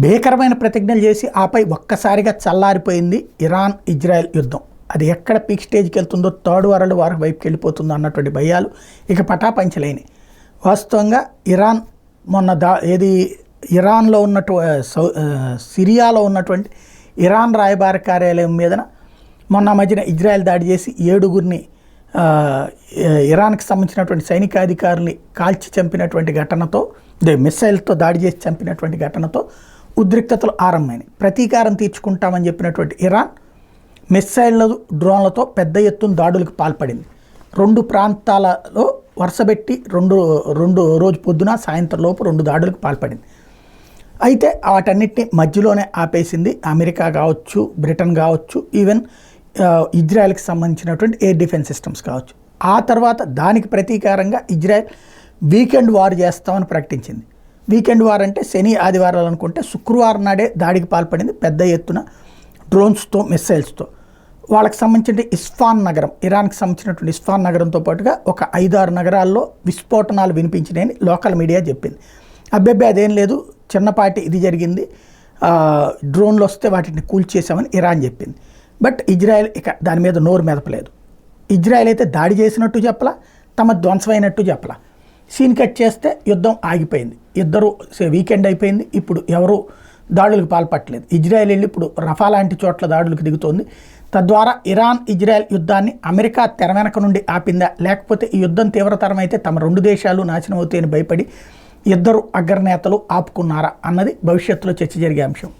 భీకరమైన ప్రతిజ్ఞలు చేసి ఆపై ఒక్కసారిగా చల్లారిపోయింది ఇరాన్ ఇజ్రాయెల్ యుద్ధం. అది ఎక్కడ పీక్ స్టేజ్కి వెళ్తుందో, థర్డ్ వరల్డ్ వార్ వైపుకి వెళ్ళిపోతుందో అన్నటువంటి భయాలు ఇక పటాపంచలేని. వాస్తవంగా ఇరాన్ మొన్న ఇరాన్లో సిరియాలో ఉన్నటువంటి ఇరాన్ రాయబార కార్యాలయం మీదన మొన్న మధ్యన ఇజ్రాయెల్ దాడి చేసి 7గురిని ఇరాన్కి సంబంధించినటువంటి సైనికాధికారుల్ని కాల్చి చంపినటువంటి ఘటనతో, మిస్సైల్తో దాడి చేసి చంపినటువంటి ఘటనతో ఉద్రిక్తతలు ఆరంభమైనాయి. ప్రతీకారం తీర్చుకుంటామని చెప్పినటువంటి ఇరాన్ మిస్సైళ్ల డ్రోన్లతో పెద్ద ఎత్తున దాడులకు పాల్పడింది. 2 ప్రాంతాలలో వరుసబెట్టి రెండు రోజు పొద్దున సాయంత్రం లోపు 2 దాడులకు పాల్పడింది. అయితే వాటన్నిటిని మధ్యలోనే ఆపేసింది అమెరికా కావచ్చు, బ్రిటన్ కావచ్చు, ఈవెన్ ఇజ్రాయెల్కి సంబంధించినటువంటి ఎయిర్ డిఫెన్స్ సిస్టమ్స్ కావచ్చు. ఆ తర్వాత దానికి ప్రతీకారంగా ఇజ్రాయెల్ వీకెండ్ వార్ చేస్తామని ప్రకటించింది. వీకెండ్ వార్ అంటే శని ఆదివారాలు అనుకుంటే శుక్రవారం నాడే దాడికి పాల్పడింది పెద్ద ఎత్తున డ్రోన్స్తో, మిస్సైల్స్తో. వాళ్ళకి సంబంధించిన ఇస్ఫాన్ నగరం, ఇరాన్కి సంబంధించినటువంటి ఇస్ఫాన్ నగరంతో పాటుగా ఒక 5-6 నగరాల్లో విస్ఫోటనాలు వినిపించినాయని లోకల్ మీడియా చెప్పింది. అబ్బెబ్బే అదేం లేదు, చిన్నపాటి ఇది జరిగింది, డ్రోన్లు వస్తే వాటిని కూల్చేసామని ఇరాన్ చెప్పింది. బట్ ఇజ్రాయెల్ ఇక దాని మీద నోరు మెదపలేదు. ఇజ్రాయెల్ అయితే దాడి చేసినట్టు చెప్పలా, తమ ధ్వంసమైనట్టు చెప్పలా. సీన్ కట్ చేస్తే యుద్ధం ఆగిపోయింది. ఇద్దరు వీకెండ్ అయిపోయింది. ఇప్పుడు ఎవరు దాడులకు పాల్పట్టలేదు. ఇజ్రాయెల్ వెళ్ళి ఇప్పుడు రఫా లాంటి చోట్ల దాడులకు దిగుతోంది. తద్వారా ఇరాన్ ఇజ్రాయెల్ యుద్ధాన్ని అమెరికా తెర వెనక నుండి ఆపిందా, లేకపోతే ఈ యుద్ధం తీవ్రతరమైతే తమ 2 దేశాలు నాశనం అవుతాయని భయపడి ఇద్దరు అగ్రనేతలు ఆపుకున్నారా అన్నది భవిష్యత్తులో చర్చ జరిగే అంశం.